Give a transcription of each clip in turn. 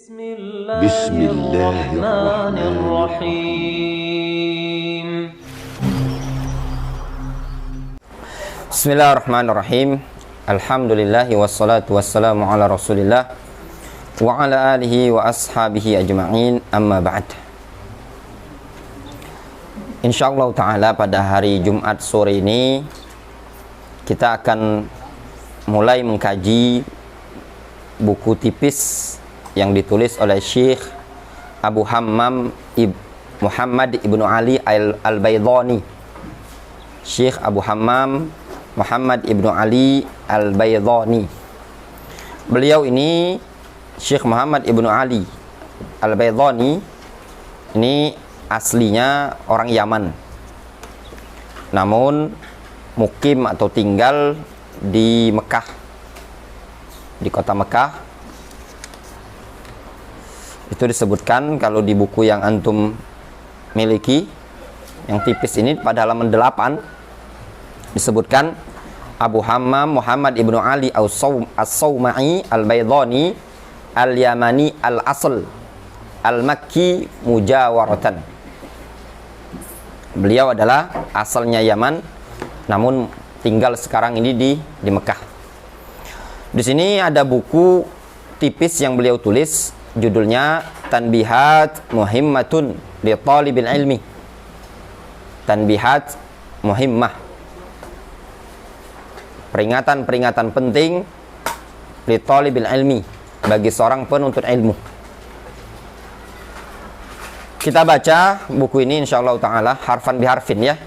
Bismillahirrahmanirrahim. Bismillahirrahmanirrahim. Alhamdulillahi wassalatu wassalamu ala rasulillah wa ala alihi wa ashabihi ajma'in, amma ba'd. Insyaallah ta'ala pada hari Jumat sore ini kita akan mulai mengkaji buku tipis yang ditulis oleh Syekh Abu Hammam Muhammad ibnu Ali al-Baydhani. Syekh Abu Hammam Muhammad ibnu Ali al-Baydhani. Beliau ini, Syekh Muhammad ibnu Ali al-Baydhani, ini aslinya orang Yaman, namun mukim atau tinggal di Mekah, di kota Mekah. Itu disebutkan kalau di buku yang antum miliki yang tipis ini pada halaman 8 disebutkan Abu Hammam Muhammad ibnu Ali as-Sawma'i al-Baydhani al-Yamani al-Asl al-Makki mujawaratan. Beliau adalah asalnya Yaman, namun tinggal sekarang ini di Mekah. Di sini ada buku tipis yang beliau tulis, judulnya Tanbihat Muhimmatun li Talibil Ilmi. Tanbihat Muhimmah, peringatan-peringatan penting li Talibil Ilmi, bagi seorang penuntut ilmu. Kita baca buku ini insyaallah ta'ala harfan biharfin ya.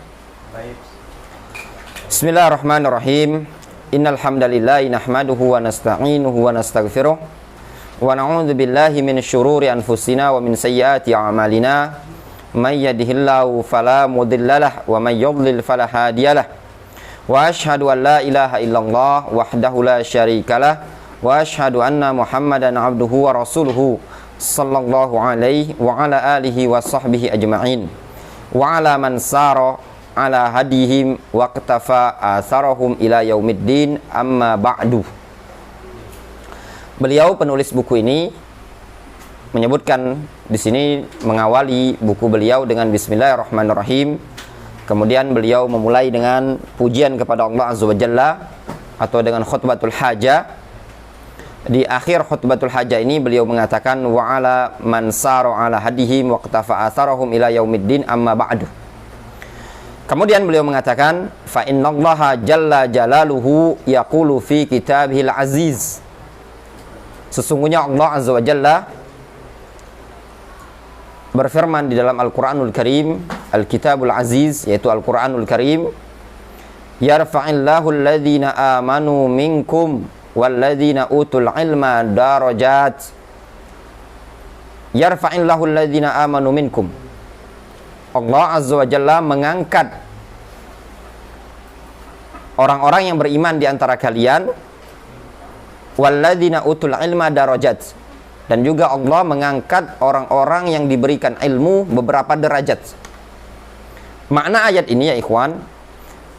Bismillahirrahmanirrahim. Innal hamdalillah nahmaduhu wa nasta'inuhu wa nastaghfiruh wa na'udzu billahi min syururi anfusina wa min sayyiati a'malina. May yahdihillahu fala mudhillalah wa may yudlil fala hadiyalah. Wa asyhadu an la ilaha illallah wahdahu la syarikalah wa asyhadu anna Muhammadan abduhu wa rasuluhu sallallahu alaihi wa ala alihi wa sahbihi ajma'in wa ala man sara ala hadihim wa qtafa atharahum ila yaumiddin, amma ba'du. Beliau penulis buku ini menyebutkan di sini, mengawali buku beliau dengan bismillahirrahmanirrahim. Kemudian beliau memulai dengan pujian kepada Allah Azza wa Jalla atau dengan khutbatul hajah. Di akhir khutbatul hajah ini beliau mengatakan wa ala man sara ala hadihim wa qtafa atharahum ila yaumiddin, amma ba'du. Kemudian beliau mengatakan fa innallaha jalla jalaluhu yaqulu fi kitabihil aziz. Sesungguhnya Allah Azza wa Jalla berfirman di dalam Al-Qur'anul Karim, Al-Kitabul Aziz, yaitu Al-Qur'anul Karim, yarfa'illahu alladhina amanu minkum walladzina utul ilma darajat. Yarfa'illahu alladhina amanu minkum. Allah Azza wa Jalla mengangkat orang-orang yang beriman di antara kalian, walladzina utul ilma darajat, dan juga Allah mengangkat orang-orang yang diberikan ilmu beberapa derajat. Makna ayat ini ya ikhwan,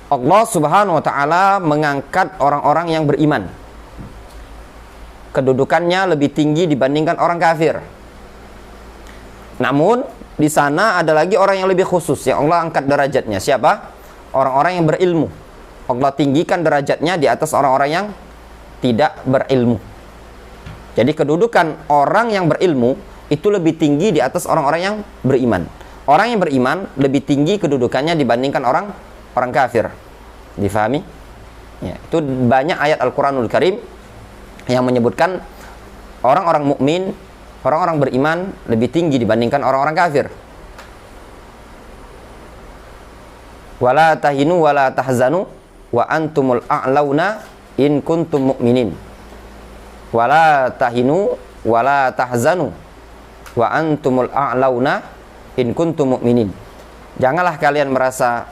Allah Subhanahu wa taala mengangkat orang-orang yang beriman, kedudukannya lebih tinggi dibandingkan orang kafir. Namun di sana ada lagi orang yang lebih khusus yang Allah angkat derajatnya. Siapa? Orang-orang yang berilmu. Allah tinggikan derajatnya di atas orang-orang yang tidak berilmu. Jadi kedudukan orang yang berilmu itu lebih tinggi di atas orang-orang yang beriman. Orang yang beriman lebih tinggi kedudukannya dibandingkan orang kafir. Difahami? Ya, itu banyak ayat Al-Qur'anul Karim yang menyebutkan orang-orang mukmin, orang-orang beriman lebih tinggi dibandingkan orang-orang kafir. Wala tahinu wala tahzanu wa antumul a'launa in kuntum mu'minin. Wala tahinu wala tahzanu wa antumul a'launa in kuntum mu'minin. Janganlah kalian merasa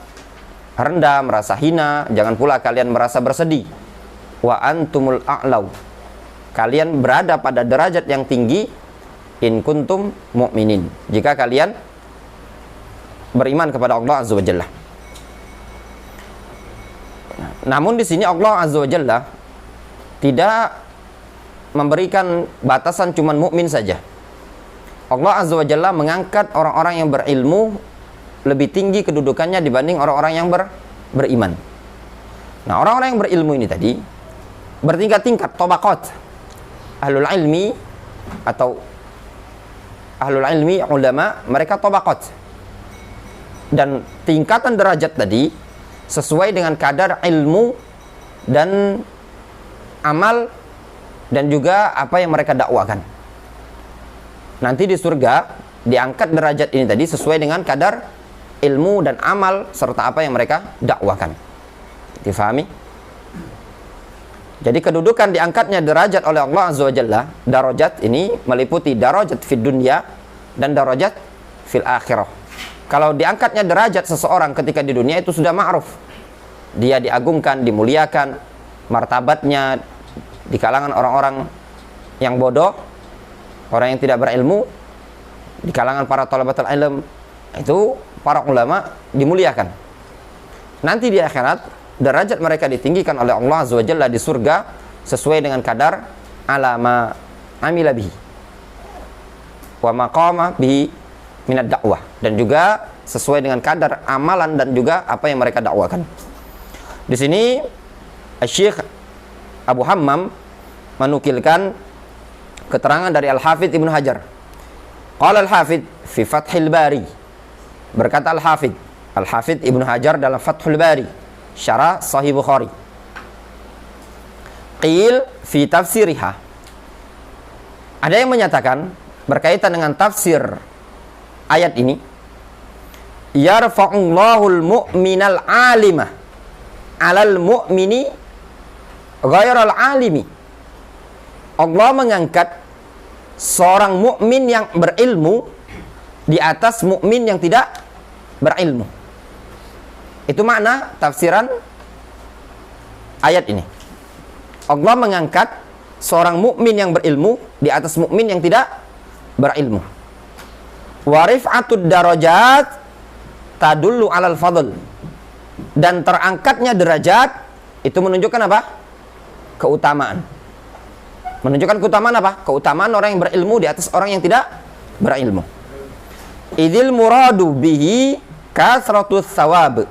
rendah, merasa hina, jangan pula kalian merasa bersedih. Wa antumul a'lau, kalian berada pada derajat yang tinggi, in kuntum mu'minin, jika kalian beriman kepada Allah Azza wa Jalla. Namun di sini Allah Azza wa Jalla tidak memberikan batasan cuman mukmin saja. Allah Azza wa Jalla mengangkat orang-orang yang berilmu lebih tinggi kedudukannya dibanding orang-orang yang beriman. Nah, orang-orang yang berilmu ini tadi bertingkat-tingkat, tabaqat. Ahlul ilmi atau ahlul ilmi, ulama, mereka tabaqat. Dan tingkatan derajat tadi sesuai dengan kadar ilmu dan amal dan juga apa yang mereka dakwakan. Nanti di surga diangkat derajat ini tadi sesuai dengan kadar ilmu dan amal serta apa yang mereka dakwakan. Difahami? Jadi kedudukan diangkatnya derajat oleh Allah Azza wa Jalla, darajat ini meliputi darajat fid dunya dan darajat fil akhirah. Kalau diangkatnya derajat seseorang ketika di dunia itu sudah ma'ruf. Dia diagungkan, dimuliakan, martabatnya di kalangan orang-orang yang bodoh, orang yang tidak berilmu, di kalangan para thalabatul ilm, itu para ulama dimuliakan. Nanti di akhirat derajat mereka ditinggikan oleh Allah Azza wa Jalla di surga sesuai dengan kadar alama amila bihi wa maqama bihi minad dakwah, dan juga sesuai dengan kadar amalan dan juga apa yang mereka dakwakan. Di sini Syekh Abu Hammam menukilkan keterangan dari Al-Hafidz Ibnu Hajar. Qala Al-Hafidz fi Fathul Bari, berkata Al-Hafidz Ibnu Hajar dalam Fathul Bari syarah Sahih Bukhari, qil fi tafsiriha, ada yang menyatakan berkaitan dengan tafsir ayat ini, yarfa'ullahul mu'minal alimah alal mu'mini ghairal alimi. Allah mengangkat seorang mukmin yang berilmu di atas mukmin yang tidak berilmu. Itu makna tafsiran ayat ini. Allah mengangkat seorang mukmin yang berilmu di atas mukmin yang tidak berilmu. Wa rif'atud darajat tadullu 'alal fadl. Dan terangkatnya derajat itu menunjukkan apa? Keutamaan. Menunjukkan keutamaan apa? Keutamaan orang yang berilmu di atas orang yang tidak berilmu. Idzil muradu bihi kasratus thawab.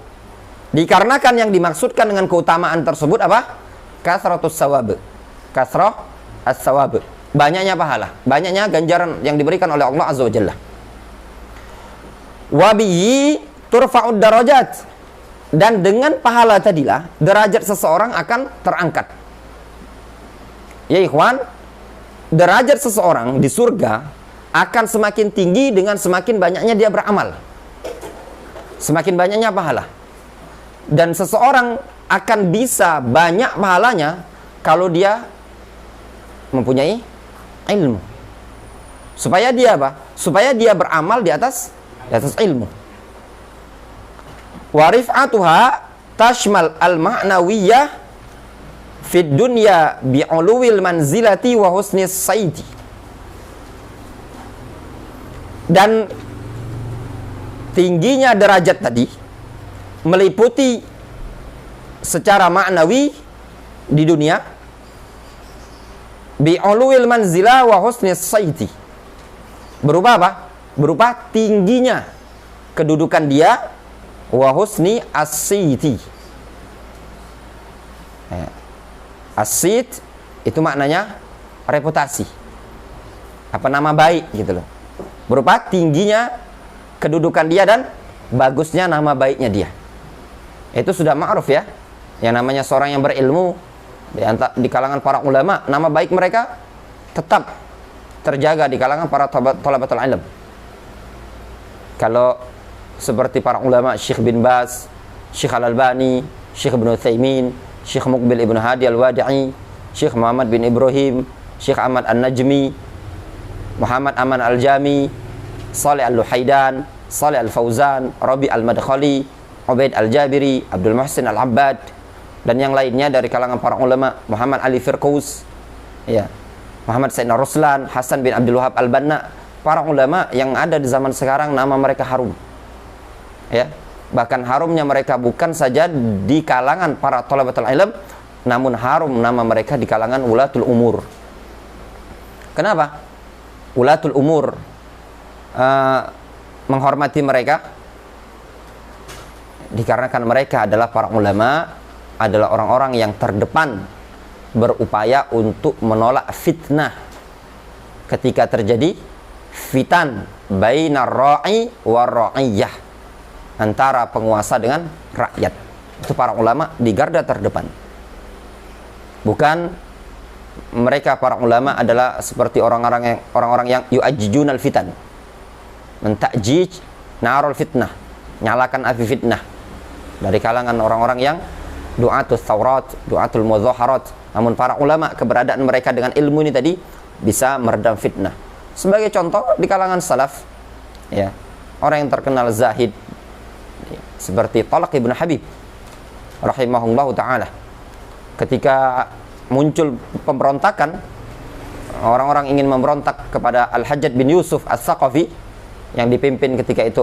Dikarenakan yang dimaksudkan dengan keutamaan tersebut apa? Kasratus thawab. Kasrah as-thawab. Banyaknya pahala, banyaknya ganjaran yang diberikan oleh Allah Azza wa Jalla. Wa bihi turfa'ud darajat. Dan dengan pahala tadilah derajat seseorang akan terangkat. Ya ikhwan, derajat seseorang di surga akan semakin tinggi dengan semakin banyaknya dia beramal, semakin banyaknya pahala. Dan seseorang akan bisa banyak pahalanya kalau dia mempunyai ilmu. Supaya dia apa? Supaya dia beramal di atas ilmu. Wa rif'atuha tashmal al-ma'nawiyah fid dunya bi'uluwil manzilati wa husnis sayti. Dan tingginya derajat tadi meliputi secara maknawi di dunia, bi'uluwil manzilah wa husnis sayti. Berupa apa? Berupa tingginya kedudukan dia, wa husni as-siti. As-sit itu maknanya reputasi, apa, nama baik gitu loh. Berupa tingginya kedudukan dia dan bagusnya nama baiknya dia. Itu sudah ma'ruf ya. Yang namanya seorang yang berilmu di kalangan para ulama, nama baik mereka tetap terjaga di kalangan para thalabatul ilm. Kalau seperti para ulama Syekh bin Baz, Syekh Al-Albani, Syekh Ibnu Utsaimin, Syekh Muqbil Ibnu Hadi Al-Wadi'i, Syekh Muhammad bin Ibrahim, Syekh Ahmad An-Najmi, Muhammad Aman Al-Jami, Saleh Al-Luhaidan, Saleh Al-Fauzan, Rabi Al-Madkhali, Ubaid Al-Jabiri, Abdul Muhsin Al-Abbad, dan yang lainnya dari kalangan para ulama, Muhammad Ali Firqaus, ya, Muhammad Sayyidina Ruslan, Hasan bin Abdul Wahab Al-Banna. Para ulama yang ada di zaman sekarang nama mereka harum. Ya, bahkan harumnya mereka bukan saja di kalangan para thalabatul ilm, namun harum nama mereka di kalangan ulatul umur. Kenapa? Ulatul umur menghormati mereka? Dikarenakan mereka adalah para ulama, adalah orang-orang yang terdepan berupaya untuk menolak fitnah ketika terjadi fitan bainar ra'i war ra'iyah, antara penguasa dengan rakyat. Itu para ulama di garda terdepan. Bukan mereka para ulama adalah seperti orang-orang yang yu'ajjijunal fitan, mentakjij narul fitnah, nyalakan api fitnah, dari kalangan orang-orang yang du'atul thawrat, du'atul mudzaharat. Namun para ulama, keberadaan mereka dengan ilmu ini tadi bisa meredam fitnah. Sebagai contoh di kalangan salaf, ya, orang yang terkenal zahid seperti Talq ibn Habib rahimahullahu ta'ala, ketika muncul pemberontakan, orang-orang ingin memberontak kepada Al-Hajjaj bin Yusuf As-Saqafi, yang dipimpin ketika itu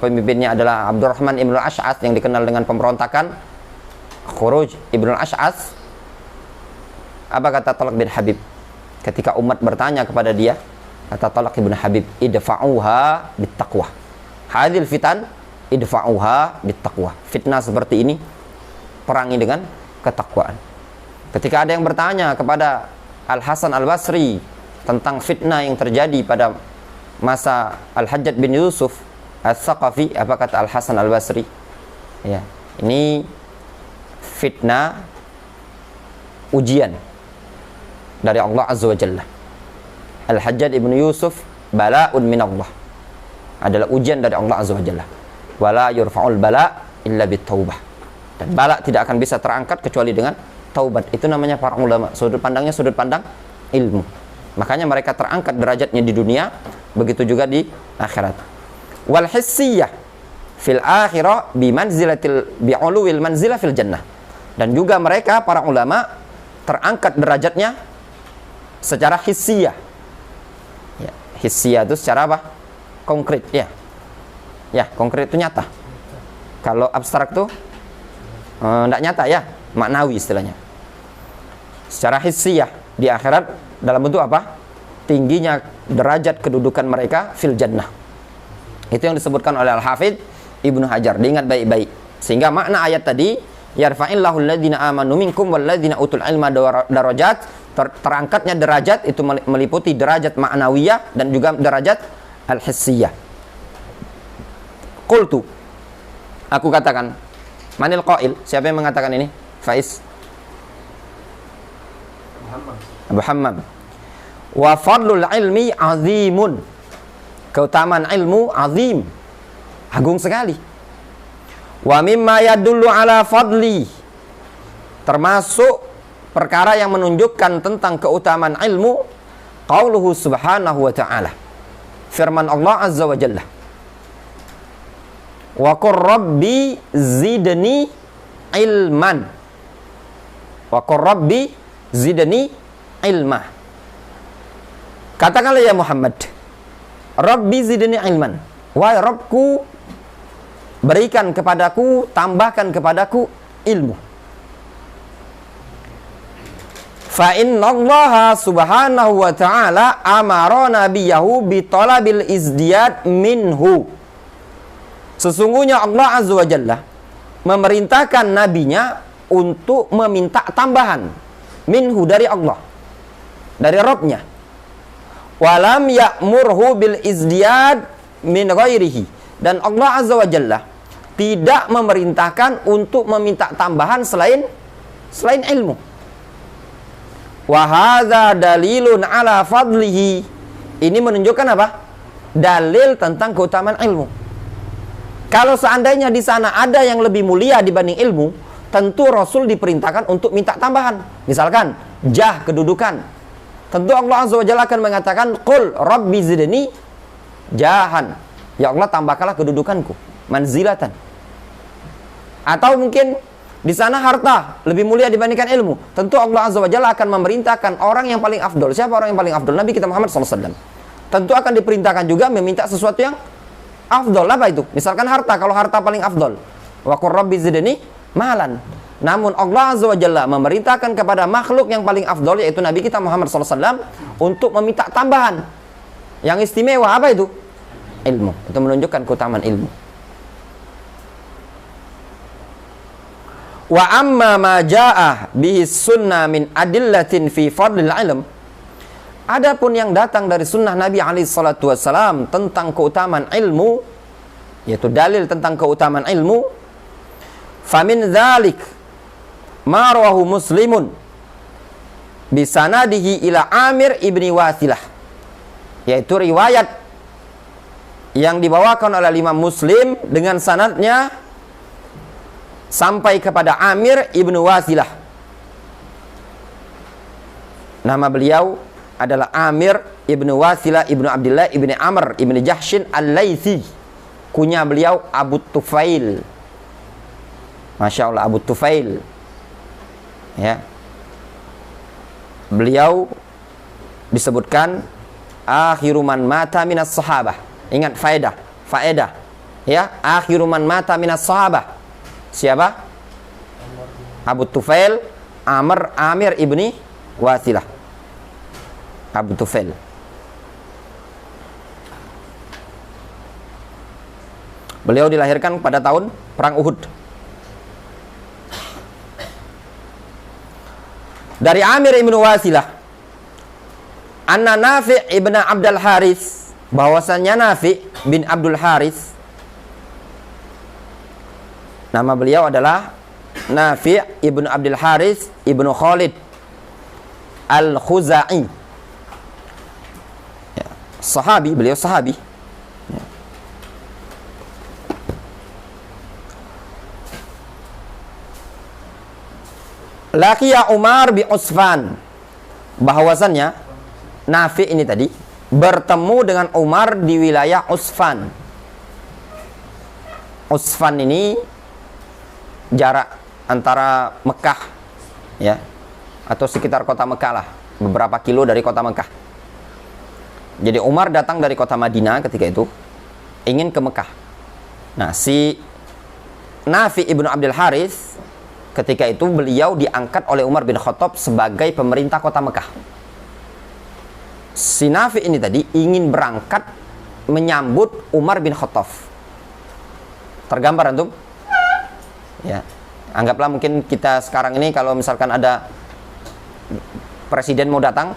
pemimpinnya adalah Abdurrahman ibn al-Ash'as, yang dikenal dengan pemberontakan Khuruj ibn al-Ash'as. Apa kata Talq bin Habib ketika umat bertanya kepada dia? Kata Talq bin Habib, idfa'uha bittaqwa, hadhil fitan idfa'uha bittaqwa. Fitnah seperti ini perangi dengan ketakwaan. Ketika ada yang bertanya kepada Al-Hasan Al-Basri tentang fitnah yang terjadi pada masa Al-Hajjaj bin Yusuf As-Saqafi, apa kata Al-Hasan Al-Basri? Ya, ini fitnah ujian dari Allah Azza wa Jalla. Al-Hajjaj ibn Yusuf bala'un min Allah, adalah ujian dari Allah Azza wa Jalla. Wala yurfa'ul bala illa bitaubah, dan bala tidak akan bisa terangkat kecuali dengan taubat. Itu namanya para ulama, sudut pandangnya sudut pandang ilmu. Makanya mereka terangkat derajatnya di dunia, begitu juga di akhirat. Wal hissiyah fil akhirah bi'uluwil manzilah fil jannah. Dan juga mereka para ulama terangkat derajatnya secara hissiyah. Ya, hissiyah itu secara apa? Konkret, ya. Ya, konkret itu nyata. Kalau abstrak tuh tidak nyata, ya, maknawi istilahnya. Secara hissiyah di akhirat dalam bentuk apa? Tingginya derajat kedudukan mereka fil jannah. Itu yang disebutkan oleh Al-Hafidz Ibnu Hajar. Diingat baik-baik. Sehingga makna ayat tadi, yarfa'illahu alladhina amanu minkum walladhina utul ilma darajat, terangkatnya derajat itu meliputi derajat ma'nawiyah dan juga derajat al-hissiyah. Qultu, aku katakan, manil qail, siapa yang mengatakan ini? Faiz Abu Hammam. Wa fadlul ilmi azimun, keutamaan ilmu azim, agung sekali. Wa mimma yadullu ala fadli, termasuk perkara yang menunjukkan tentang keutamaan ilmu, qauluhu subhanahu wa ta'ala, firman Allah Azza wa Jalla, wa qur rabbi zidni ilman, wa qur rabbi zidni ilma. Katakanlah ya Muhammad, Rabbi zidni ilman, wahai Rabbku, berikan kepadaku, tambahkan kepadaku ilmu. Fa innallaha subhanahu wa ta'ala amara nabiyahu bi talabil izdiyad minhu. Sesungguhnya Allah Azza wa Jalla memerintahkan nabinya untuk meminta tambahan minhu, dari Allah, dari Rabbnya. Walam ya'murhu bil izdiyad min ghairihi, dan Allah Azza wa Jalla tidak memerintahkan untuk meminta tambahan selain ilmu. Wa hadza dalilun ala fadlihi, ini menunjukkan apa? Dalil tentang keutamaan ilmu. Kalau seandainya di sana ada yang lebih mulia dibanding ilmu, tentu Rasul diperintahkan untuk minta tambahan. Misalkan jah, kedudukan, tentu Allah Azza wa Jalla akan mengatakan, qul rabbi zidni jahan, ya Allah tambahkanlah kedudukanku, manzilatan. Atau mungkin di sana harta lebih mulia dibandingkan ilmu, tentu Allah Azza wa Jalla akan memerintahkan orang yang paling afdol. Siapa orang yang paling afdol? Nabi kita Muhammad SAW. Tentu akan diperintahkan juga meminta sesuatu yang afdol. Apa itu? Misalkan harta, kalau harta paling afdol, wa qur rabbi zidni malan. Namun Allah Azza wa Jalla memerintahkan kepada makhluk yang paling afdol, yaitu Nabi kita Muhammad SAW, untuk meminta tambahan yang istimewa. Apa itu? ilmu. Itu menunjukkan keutamaan ilmu. Wa amma ma ja'ah bihi sunnah min adillatin fi fadlil ilm. Adapun yang datang dari sunnah Nabi alaihi salatu wassalam tentang keutamaan ilmu, yaitu dalil tentang keutamaan ilmu, famin dzalik ma rawahu Muslimun bisanadihi ila Amir ibni Wasilah, yaitu riwayat yang dibawakan oleh Imam Muslim dengan sanadnya sampai kepada Amir ibnu Wasilah. Nama beliau adalah Amir ibnu Wasilah ibnu Abdullah ibnu Amr ibnu Jahshin al-Laythi. Kunya beliau Abu Tufail. Masya Allah, Abu Tufail. Ya. Beliau disebutkan akhiru man mata minas sahabah. Ingat faedah. Ya, akhiru man mata minas sahabah. Siapa? Abu Tufail Amir ibni Wasilah. Abu Tufail. Beliau dilahirkan pada tahun Perang Uhud. Dari Amir ibnu Wasilah, anna Nafi' ibn Abdul Haris, bahwasannya Nafi' bin Abdul Haris, nama beliau adalah Nafi' ibnu Abdul Haris ibnu Khalid al-Khuzai. Ya, sahabi, beliau sahabi. Ya. Laqiya Umar bi Usfan, bahwasannya Nafi' ini tadi bertemu dengan Umar di wilayah Usfan. Usfan ini jarak antara Mekah, ya, atau sekitar kota Mekah lah, beberapa kilo dari kota Mekah. Jadi Umar datang dari kota Madinah ketika itu, ingin ke Mekah. Nah, si Nafi' ibnu Abdul Haris ketika itu beliau diangkat oleh Umar bin Khattab sebagai pemerintah kota Mekah. Si Nafi' ini tadi ingin berangkat menyambut Umar bin Khattab. Tergambar antum? Ya, anggaplah mungkin kita sekarang ini kalau misalkan ada presiden mau datang,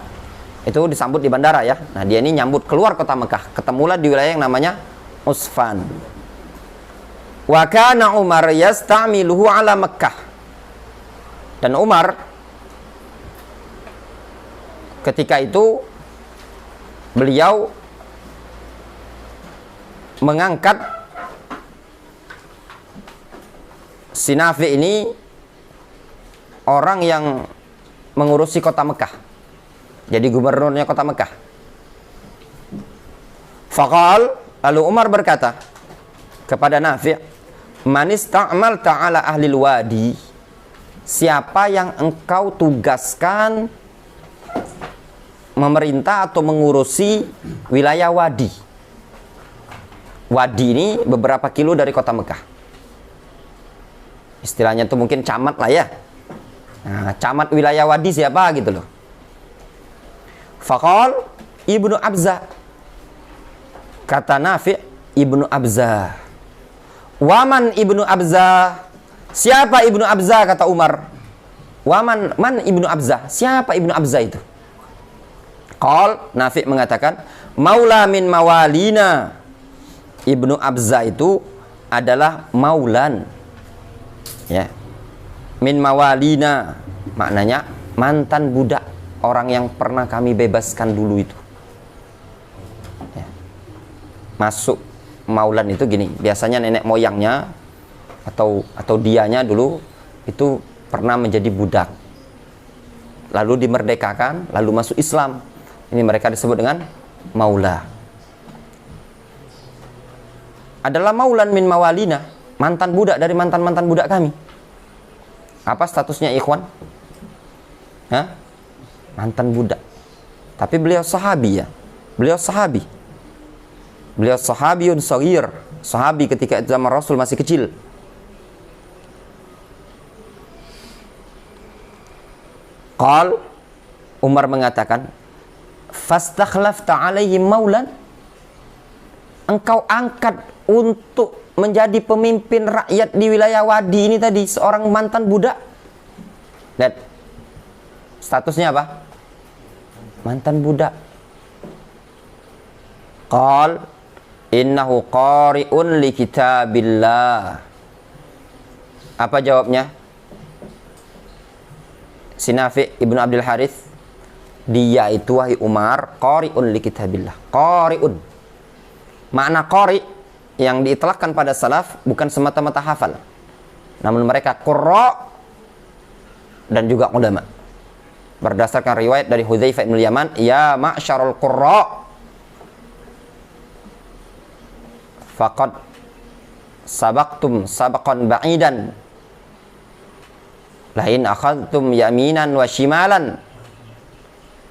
itu disambut di bandara ya. Nah, dia ini nyambut keluar kota Mekah, ketemulah di wilayah yang namanya Usfan. Wa kana Umar yasta'miluhu ala Mekah. Dan Umar ketika itu beliau mengangkat si Nafi' ini orang yang mengurusi kota Mekah, jadi gubernurnya kota Mekah. Faqal, lalu Umar berkata kepada Nafi', man ista'malta ala ahli wadi, siapa yang engkau tugaskan memerintah atau mengurusi wilayah wadi. Wadi ini beberapa kilo dari kota Mekah. Istilahnya itu mungkin camat lah ya. Nah, camat wilayah wadi siapa gitu loh. Faqal Ibnu Abza. Kata Nafi' Ibnu Abza. Waman Ibnu Abza. Siapa Ibnu Abza, kata Umar. Waman man Ibnu Abza. Siapa Ibnu Abza itu? Qal, Nafi' mengatakan, maula min mawalina. Ibnu Abza itu adalah maulan. Ya, min mawalina, maknanya mantan budak, orang yang pernah kami bebaskan dulu itu. Ya. Masuk maulan itu gini, biasanya nenek moyangnya atau dianya dulu itu pernah menjadi budak, lalu dimerdekakan, lalu masuk Islam. Ini mereka disebut dengan maula. Adalah maulan min mawalina, mantan budak dari mantan-mantan budak kami. Apa statusnya ikhwan? Hah? Mantan budak. Tapi beliau sahabi ya. Beliau sahabi. Beliau sahabiyun shaghir. Sahabi ketika zaman Rasul masih kecil. Qal, Umar mengatakan, fastakhlafta alaihim maulan. engkau angkat untuk menjadi pemimpin rakyat di wilayah Wadi ini tadi, seorang mantan budak. Lihat, statusnya apa? Mantan budak. Qal innahu qari'un li kitabillah. Apa jawabnya? Si Nafi' Ibnu Abdul Harits, dia itu wahai Umar qari'un li kitabillah. Qari'un. Makna qari' yang diitlaqkan pada salaf bukan semata-mata hafal, namun mereka qurra dan juga ulama. Berdasarkan riwayat dari Hudzaifah bin Yaman, ya ma'syarul qurra faqad sabaqtum sabaqan ba'idan lain akhadtum yaminan wa shimalan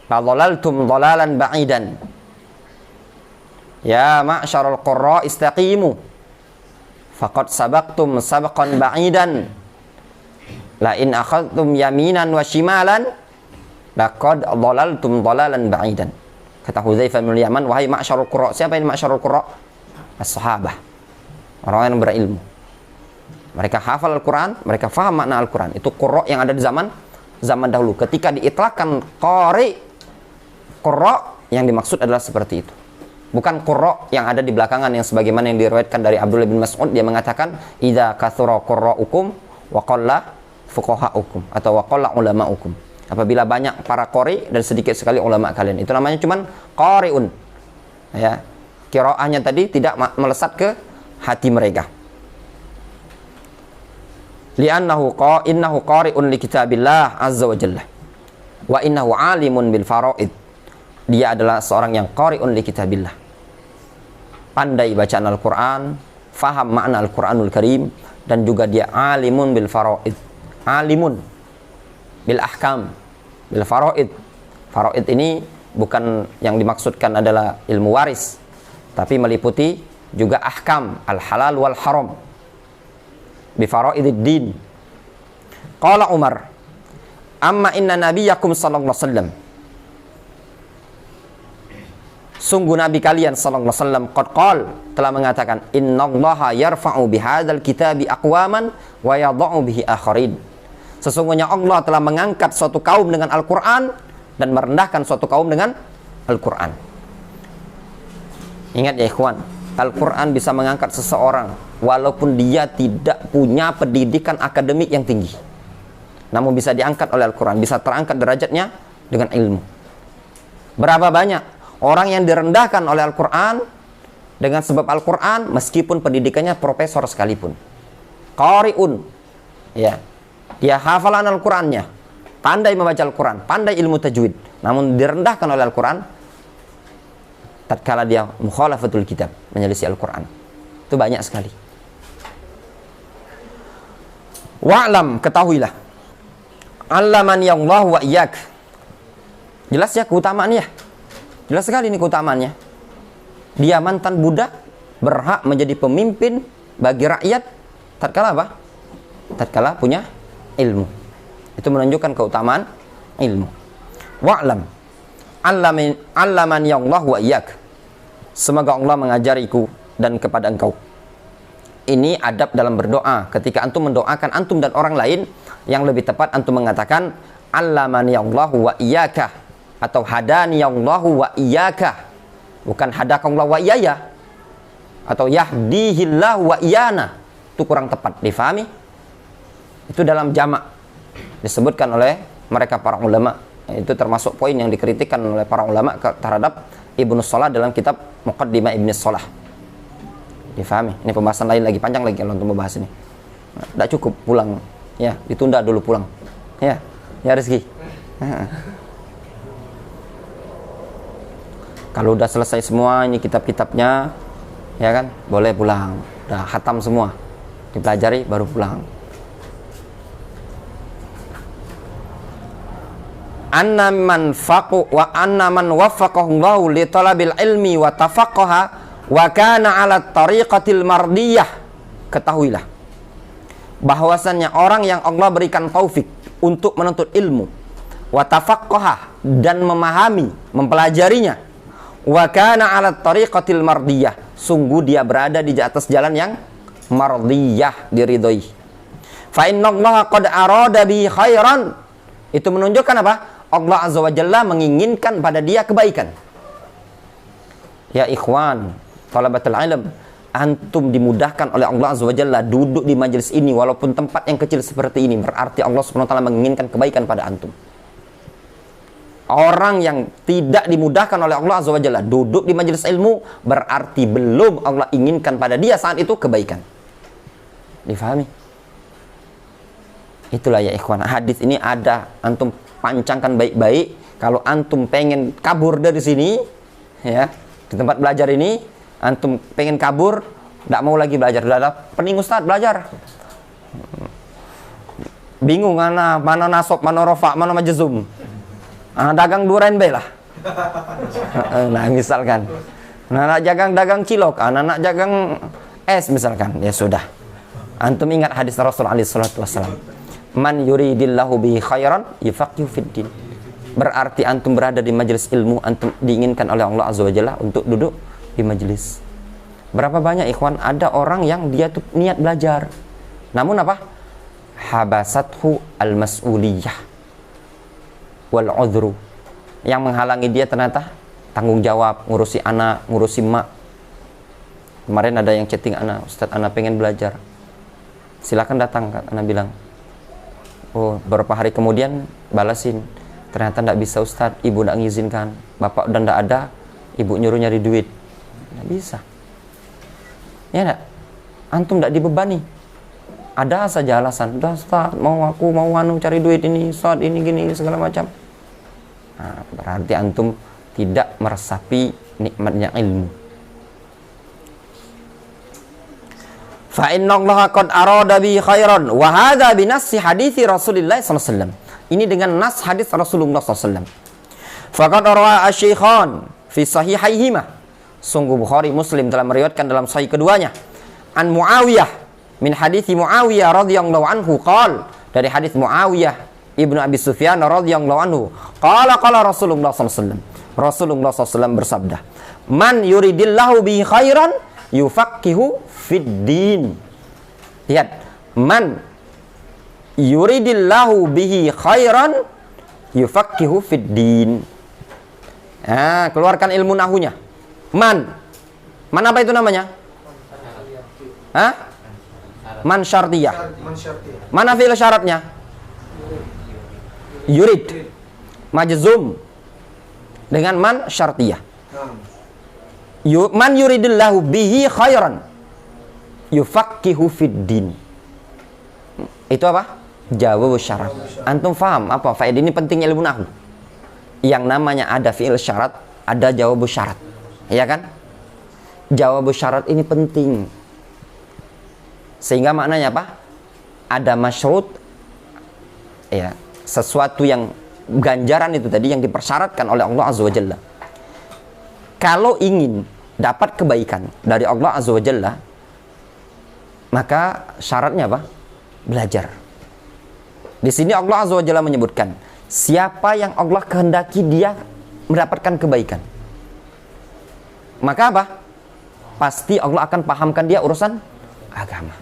la dhalaltum dhalalan ba'idan. Ya ma'syarul qurra istaqimu faqad sabaqtum sabaqan ba'idan la in akhadtum yaminan wa shimalan laqad dhalaltum dhalalan ba'idan. Kata Hudzaifah bin Yaman, wahai ma'syarul qurra. Siapa ini ma'syarul qurra? As-sahabah, orang yang berilmu. Mereka hafal Al-Quran, mereka faham makna Al-Quran. Itu qurra yang ada di zaman dahulu. Ketika diitlaqkan qari, qurra yang dimaksud adalah seperti itu. Bukan qurra yang ada di belakangan yang sebagaimana yang diriwayatkan dari Abdullah bin Mas'ud, dia mengatakan idza kathura qurra'ukum wa qalla fuqaha'ukum atau wa qalla ulama'ukum. Apabila banyak para qari dan sedikit sekali ulama kalian, itu namanya cuman qari'un. Ya. Qiraahnya tadi tidak melesat ke hati mereka. Li'annahu innahu qari'un li kitabillah azza wa jalla wa innahu alimun bil faraid. Dia adalah seorang yang qari'un li kitabillah, pandai bacaan Al-Quran, faham makna Al-Quranul Karim, dan juga dia alimun bil faraid, alimun bil ahkam, bil faraid. Faraid ini bukan yang dimaksudkan adalah ilmu waris, tapi meliputi juga ahkam al-halal wal haram bi faraidid din. Qala Umar, amma inna nabiyyakum sallallahu alaihi wasallam, sungguh nabi kalian sallallahu alaihi wasallam qad qala, telah mengatakan, innallaha yarfa'u bihadzal kitabi aqwaman wa yadh'u bihi akharin. Sesungguhnya Allah telah mengangkat suatu kaum dengan Al-Qur'an dan merendahkan suatu kaum dengan Al-Qur'an. Ingat ya ikhwan, Al-Quran bisa mengangkat seseorang walaupun dia tidak punya pendidikan akademik yang tinggi, namun bisa diangkat oleh Al-Quran, bisa terangkat derajatnya dengan ilmu. Berapa banyak orang yang direndahkan oleh Al-Quran dengan sebab Al-Quran meskipun pendidikannya profesor sekalipun. Qari'un, ya, dia hafalan Al-Qurannya, pandai membaca Al-Quran, pandai ilmu tajwid, namun direndahkan oleh Al-Quran tatkala dia mukhalafatul kitab, menyelisih Al-Quran. Itu banyak sekali. Wa'lam, ketahuilah, allamani Allah wa iyyak. Jelas ya keutamaannya, jelas sekali ini keutamaannya. Dia mantan budak, berhak menjadi pemimpin bagi rakyat tatkala apa? Tatkala punya ilmu. Itu menunjukkan keutamaan ilmu. Wa'lam allamani Allah wa iyyak. Semoga Allah mengajariku dan kepada engkau. Ini adab dalam berdoa. Ketika antum mendoakan antum dan orang lain, yang lebih tepat antum mengatakan allamani Allah wa iyyaka atau hadani Allah wa iyyaka. Bukan hadakallahu wa iyaya atau yahdihillahu wa iyana. Itu kurang tepat, difahami? Itu dalam jamak disebutkan oleh mereka para ulama. Itu termasuk poin yang dikritikkan oleh para ulama terhadap Ibnu Shalah dalam kitab Muqaddimah Ibnu Shalah. Difahami? Ini pembahasan lain lagi, panjang lagi kalau untuk membahas ini. Tidak cukup pulang, ya, ditunda dulu pulang. Ya, ya Rizky. Kalau udah selesai semua ini kitab-kitabnya, ya kan, boleh pulang. Udah khatam semua, dipelajari baru pulang. Anna man waffaqahu Allahu li talabil ilmi wa tafaqqaha wa kana 'ala tariqatil mardiyah. Ketahuilah bahwasannya orang yang Allah berikan taufik untuk menuntut ilmu, wa tafaqqaha, dan memahami, mempelajarinya, wa kana 'ala tariqatil mardiyah, sungguh dia berada di atas jalan yang mardiyah, diridhoi. Fa innallaha qad arada bi khairan. Itu menunjukkan apa? Allah Azza wa Jalla menginginkan pada dia kebaikan. Ya ikhwan, talabatul ilm, antum dimudahkan oleh Allah Azza wa Jalla duduk di majelis ini walaupun tempat yang kecil seperti ini, berarti Allah Subhanahu wa taala menginginkan kebaikan pada antum. Orang yang tidak dimudahkan oleh Allah Azza wa Jalla duduk di majelis ilmu, berarti belum Allah inginkan pada dia saat itu kebaikan. Difahami? Itulah ya ikhwan, hadis ini ada, antum pancangkan baik-baik. Kalau antum pengen kabur dari sini, ya, di tempat belajar ini, antum pengen kabur, tidak mau lagi belajar, sudah ada pening Ustaz belajar, bingung mana nasab, mana rofa, mana majzum, dagang durian be lah. Nah misalkan, anak dagang cilok, anak dagang es misalkan, ya sudah, antum ingat hadis Rasul alaihi salatu wassalam, man yuridillahu bihi khairan yufaqihu fid din. Berarti antum berada di majelis ilmu, antum diinginkan oleh Allah Azza wa Jalla untuk duduk di majelis. Berapa banyak ikhwan ada orang yang dia tuh niat belajar, namun apa? Habasathu al-mas'uliyah wal udhru. Yang menghalangi dia ternyata tanggung jawab, ngurusi anak, ngurusi mak. Kemarin ada yang chatting anak, Ustaz anak pengen belajar, silakan datang. Anak bilang, oh beberapa hari kemudian balasin, ternyata tidak bisa Ustaz, ibu tidak mengizinkan, bapak udah tidak ada, ibu nyuruh nyari duit. Tidak bisa. Ya enggak? Antum tidak dibebani. Ada saja alasan, udah Ustaz, aku mau cari duit ini, Ustaz ini gini segala macam. Nah, berarti antum tidak meresapi nikmatnya ilmu. Fa innallaha qad arada bi khairan wa hadza bi nassi hadits Rasulillah sallallahu alaihi wasallam. Ini dengan nas hadis Rasulullah sallallahu alaihi wasallam. Faqad rawa asy-syaikhan fi sahihaihima. Sungguh Bukhari Muslim telah meriwayatkan dalam sahih keduanya. An Muawiyah min hadits Muawiyah radhiyallahu anhu qala, dari hadis Muawiyah ibnu Abi Sufyan radhiyallahu anhu qala Rasulullah sallallahu alaihi wasallam. Rasulullah sallallahu alaihi wasallam bersabda, man yuridillahu bihi khairan yufaqihu fid din. Lihat, man yuridillahu bihi khairan yufaqihu fid din. Nah, keluarkan ilmu nahunya. Man apa itu namanya? Hah? Man syartiyah. Mana fi'il syaratnya? Yurid. Majzum dengan man syartiyah. Man yuridillahu bihi khairan yufaqihu fid din. Itu apa? Jawab syarat. Antum faham apa faedah ini pentingnya ilmu nahwu? Yang namanya ada fi'il syarat, ada jawab syarat. Ya kan? Jawab syarat ini penting. Sehingga maknanya apa? Ada masyrut, ya, sesuatu yang ganjaran itu tadi yang dipersyaratkan oleh Allah Azza wa Jalla. Kalau ingin dapat kebaikan dari Allah Azza wa Jalla, maka syaratnya apa? Belajar. Di sini Allah Azza wa Jalla menyebutkan, siapa yang Allah kehendaki dia mendapatkan kebaikan, maka apa? Pasti Allah akan pahamkan dia urusan agama.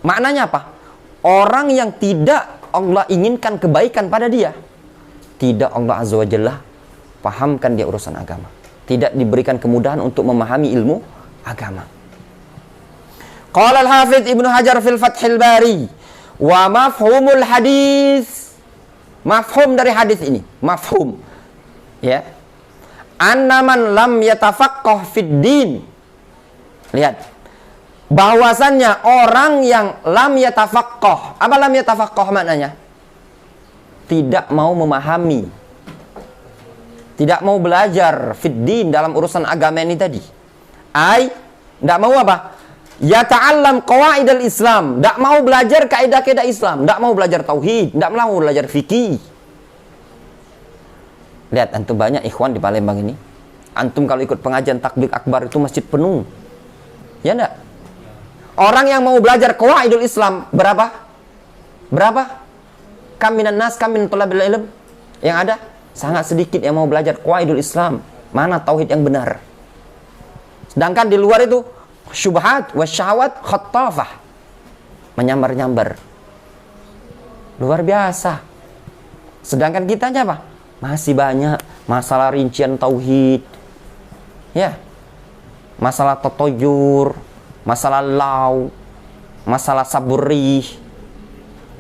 Maknanya apa? Orang yang tidak Allah inginkan kebaikan pada dia, tidak Allah Azza wa Jalla pahamkan dia urusan agama, tidak diberikan kemudahan untuk memahami ilmu agama. Qala al-Hafidz Ibnu Hajar fil Fathil Bari, wa mafhumul hadis, mafhum dari hadis ini, mafhum, ya, anna man lam yatafaqqah fid din. Lihat, bahwasannya orang yang lam yatafaqqah. Apa lam yatafaqqah maknanya? Tidak mau memahami, tidak mau belajar fid din dalam urusan agama ini tadi. Tidak mau apa? Yata'allam qawaidal Islam, tidak mau belajar kaidah-kaidah Islam, tidak mau belajar tauhid, tidak mau belajar fikih. Lihat, antum banyak ikhwan di Palembang ini. Antum kalau ikut pengajian takbir akbar itu masjid penuh. Ya enggak? Orang yang mau belajar qawaidul Islam berapa? Kam minan nas, kam min thalabil ilm? Yang ada sangat sedikit yang mau belajar qawaidul Islam. Mana tauhid yang benar? Sedangkan di luar itu syubhat wasyahwat khattafah, menyambar-nyambar. Luar biasa. Sedangkan kitanya apa? Masih banyak masalah rincian tauhid. Ya. Masalah tatoyur, masalah law, masalah saburih,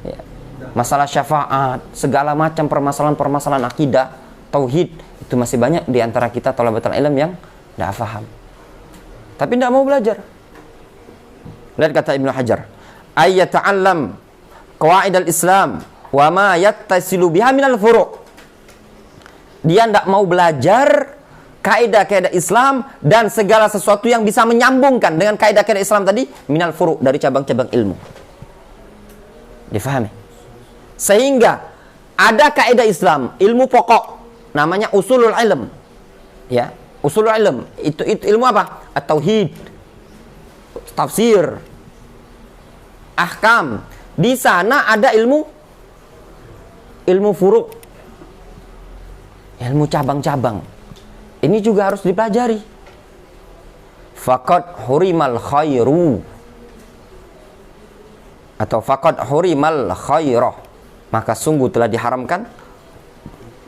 ya, masalah syafaat, segala macam permasalahan-permasalahan akidah, tauhid, itu masih banyak di antara kita thalabatul ilm yang tidak paham. Tapi tidak mau belajar. Lihat kata Ibnu Hajar, ayyata'allam qawaid al-Islam wa ma yattasilu biha minal furu'. Dia tidak mau belajar kaidah-kaidah Islam dan segala sesuatu yang bisa menyambungkan dengan kaidah-kaidah Islam tadi minal furu', dari cabang-cabang ilmu. Difahami? Sehingga ada kaidah Islam, ilmu pokok namanya usulul ilm. Ya, usulul ilm itu ilmu apa? At-tauhid, tafsir, ahkam. Di sana ada ilmu furu', ilmu cabang-cabang. Ini juga harus dipelajari. Faqad hurimal khairu, atau faqad hurimal khairah, maka sungguh telah diharamkan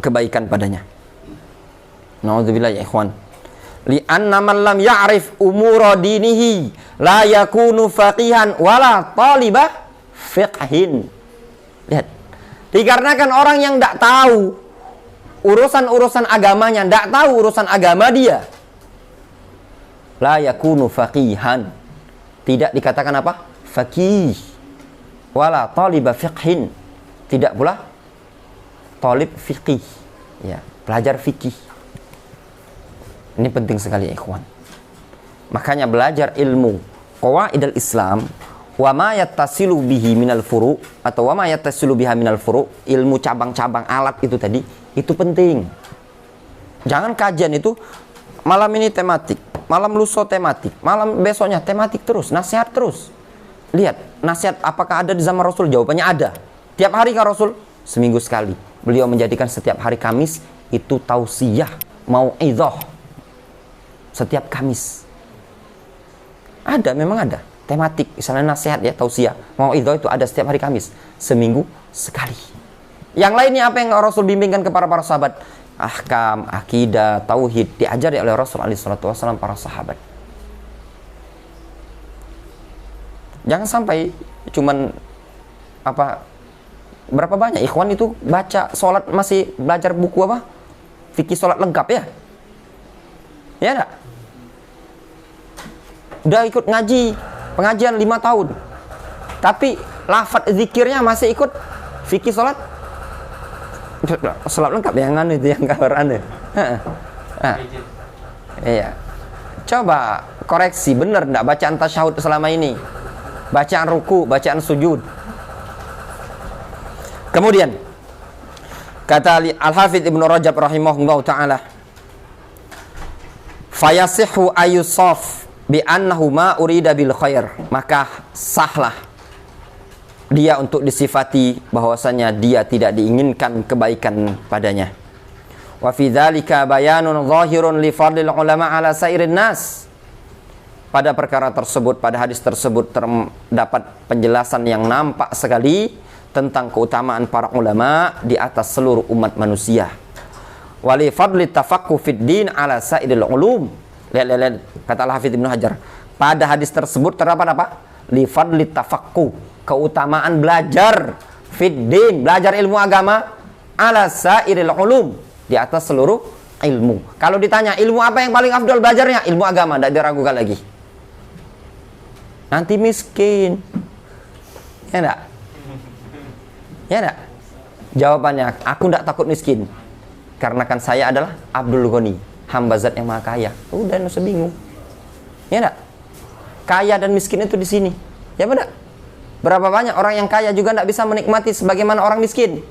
kebaikan padanya. Nauzubillah ya ikhwan. Li'anna man lam ya'rif umura dinihi la yakunu faqihan wala talibah fiqhin. Lihat. Dikarenakan orang yang tidak tahu urusan-urusan agamanya, tidak tahu urusan agama dia, la yakunu faqihan, tidak dikatakan apa? Faqih. Wala taliba fiqhin, tidak pula talib fiqih, ya, pelajar fikih. Ini penting sekali ya ikhwan. Makanya belajar ilmu qawaidul Islam wa ma yattasilu bihi minal furu', atau wa ma yattasilu biha minal furu', ilmu cabang-cabang alat itu tadi, itu penting. Jangan kajian itu malam ini tematik, malam lusa tematik, malam besoknya tematik terus, nasihat terus. Lihat, nasihat apakah ada di zaman Rasul? Jawabannya ada. Tiap hari kan Rasul? Seminggu sekali. Beliau menjadikan setiap hari Kamis itu tausiyah, mau'idhah. Setiap Kamis. Ada, memang ada. Tematik, misalnya nasihat ya, tausiyah, mau'idhah itu ada setiap hari Kamis. Seminggu sekali. Yang lainnya apa yang Rasul bimbingkan kepada para sahabat? Ahkam, akidah, tauhid diajari oleh Rasul SAW para sahabat. Jangan sampai cuman apa, berapa banyak ikhwan itu baca sholat masih belajar buku apa? Fikih sholat lengkap ya? Ya enggak? Udah ikut ngaji, pengajian 5 tahun. Tapi lafaz zikirnya masih ikut fikih sholat lengkap, yang anu itu, yang kabaran ya. Iya. Coba koreksi, bener enggak bacaan tasyahud selama ini? Bacaan ruku, bacaan sujud. Kemudian kata Al-Hafidz Ibnu Rajab rahimahullah ta'ala, fayasihu ayusaf bi annahu ma urida bil khair, maka sahlah dia untuk disifati bahwasanya dia tidak diinginkan kebaikan padanya. Wa fi dzalika bayanun zahirun li fadlil ulama ala sairin nas. Pada perkara tersebut, pada hadis tersebut terdapat penjelasan yang nampak sekali tentang keutamaan para ulama di atas seluruh umat manusia. Wa li fadli tafaqquh fid din ala sairil ulum. Lihat, kata Al-Hafidz Ibnu Hajar. Pada hadis tersebut terdapat apa? Li fadli tafaqquh, keutamaan belajar fid din, belajar ilmu agama, ala sairil ulum, di atas seluruh ilmu. Kalau ditanya ilmu apa yang paling afdal belajarnya, ilmu agama, tidak diragukan lagi. Nanti miskin, ya enggak? Ya enggak? Jawabannya, aku tidak takut miskin, karena kan saya adalah Abdul Ghani, hamba zat yang maha kaya. Udah, nggak usah bingung. Ya enggak? Kaya dan miskin itu di sini. Ya benar? Berapa banyak orang yang kaya juga tidak bisa menikmati sebagaimana orang miskin.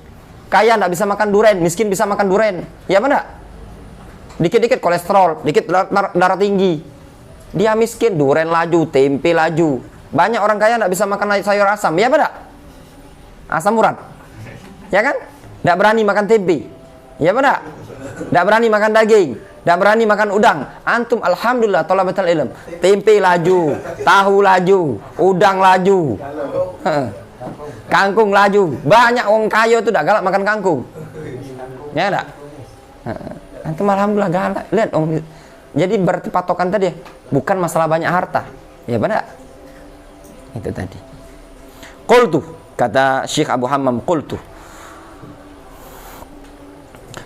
Kaya tidak bisa makan duren, miskin bisa makan duren. Ya benar? Dikit-dikit kolesterol, dikit darah tinggi. Dia miskin, duren laju, tempe laju. Banyak orang kaya tidak bisa makan sayur asam. Ya benar? Asam urat. Ya kan? Tidak berani makan tempe. Ya benar? Tidak berani makan daging. Tidak berani makan udang. Antum alhamdulillah thalabatul ilm. Tempe laju, tahu laju, udang laju. Kangkung laju. Banyak orang kaya itu dah galak makan kangkung. Ya enggak? Antum alhamdulillah galak. Lihat orang. Jadi berarti patokan tadi bukan masalah banyak harta. Ya benar. Itu tadi. Qultu, kata Syekh Abu Hammam, qultu.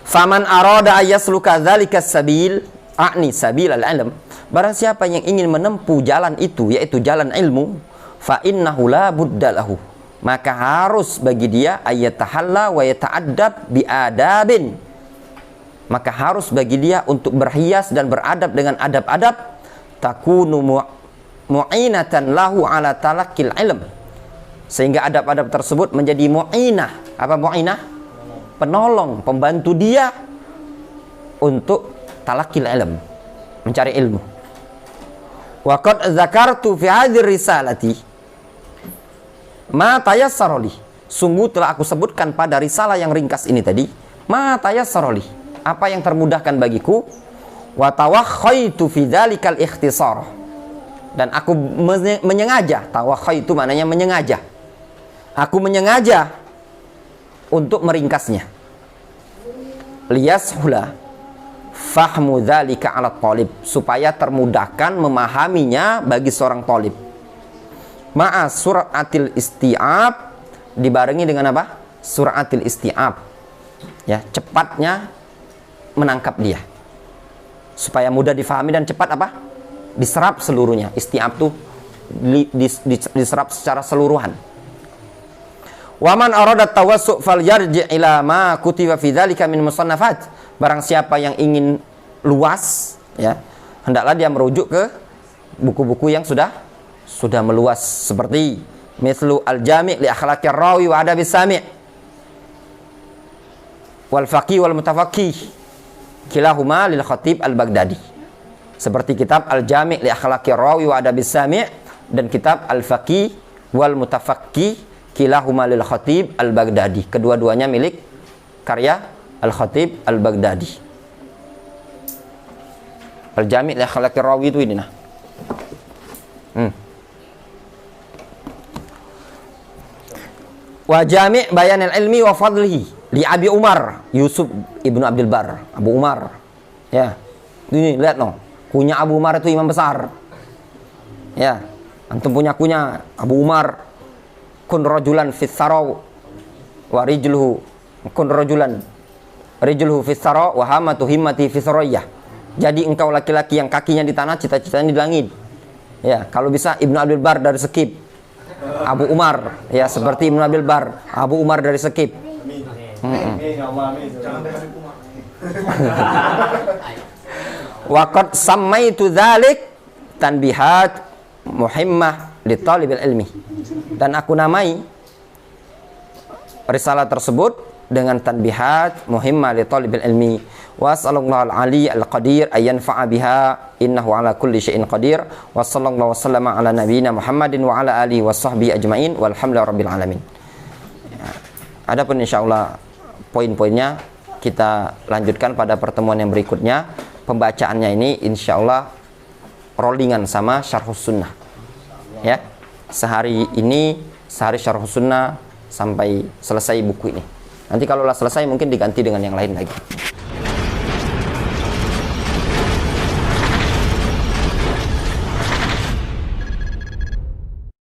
Faman arada ayasluka dzalika sabil, a'ni sabil al-ilm. Barang siapa yang ingin menempuh jalan itu, yaitu jalan ilmu, fa innahu la budda lahu. Maka harus bagi dia ayatahalla wa yata'addab bi adabin. Maka harus bagi dia untuk berhias dan beradab dengan adab-adab takunu mu'inatan lahu ala talaqqil ilm. Sehingga adab-adab tersebut menjadi mu'inah. Apa mu'inah? Penolong, pembantu dia untuk talaqqil ilm, mencari ilmu. Wa qad dzakartu fi hadhihi risalati ma tayassara li. Sungguh telah aku sebutkan pada risalah yang ringkas ini tadi, ma tayassara li, apa yang termudahkan bagiku. Wa tawakhaitu fi dzalikal ikhtisar, dan aku menyengaja. Tawakhaitu maknanya menyengaja. Aku menyengaja untuk meringkasnya. Liyashula fahmu dzalika 'ala thalib, supaya termudahkan memahaminya bagi seorang talib. Ma'a suratil isti'ab, dibarengi dengan apa? Suratil isti'ab. Ya, cepatnya menangkap dia. Supaya mudah difahami dan cepat apa? Diserap seluruhnya. Isti'ab tuh diserap secara seluruhan. Waman aradat tawassu' falyarji' ila ma kutiba fi dzalika min musannafat. Barang siapa yang ingin luas, ya, hendaklah dia merujuk ke buku-buku yang sudah meluas, seperti mislu al-jami' li akhlaqir rawi wa adabis sami', wal faqih wal mutafaqqih, kilahuma lil khatib al-Baghdadi. Seperti kitab al-jami' li akhlaqir rawi wa adabis sami' dan kitab al-faqih wal mutafaqqih, kilahuma lil khatib al-Baghdadi. Kedua-duanya milik karya al-Khatib al-Baghdadi. Al-Jami' li akhlaqir rawi itu ini nah. Wa Jami' bayan al-ilmi wa fadlihi li Abi Umar Yusuf ibnu Abdul Bar. Abu Umar. Ya. Ini lihat no. Kunya Abu Umar itu imam besar. Ya. Antum punya kunya Abu Umar, kun rajulan fis saraw wa rijluhu, kun rajulan rijluhu fis saraw wa hamatu himmati fis sarayah. Jadi engkau laki-laki yang kakinya di tanah, cita-citanya di langit. Ya, kalau bisa Ibnu Abdul Bar dari Sekip. Abu Umar, ya seperti Ibnu Abdul Bar, Abu Umar dari Sekip. Wa qad sammaitu dzalik tanbihat muhimmah li talibil ilmi. Dan aku namai risalah tersebut dengan tanbihat muhimmah li talibil ilmi. Wa sallallahu al-ali al-qadir ayyan fa'a biha innahu ala kulli syai'in qadir. Wa sallallahu wasallama ala nabiyyina Muhammadin wa ala alihi wa sahbihi ajma'in walhamdulillahi rabbil alamin. Adapun insyaallah poin-poinnya kita lanjutkan pada pertemuan yang berikutnya. Pembacaannya ini insyaallah rollingan sama Syarhus Sunnah. Ya. Sehari Syarhus Sunnah sampai selesai buku ini. Nanti kalau selesai mungkin diganti dengan yang lain lagi.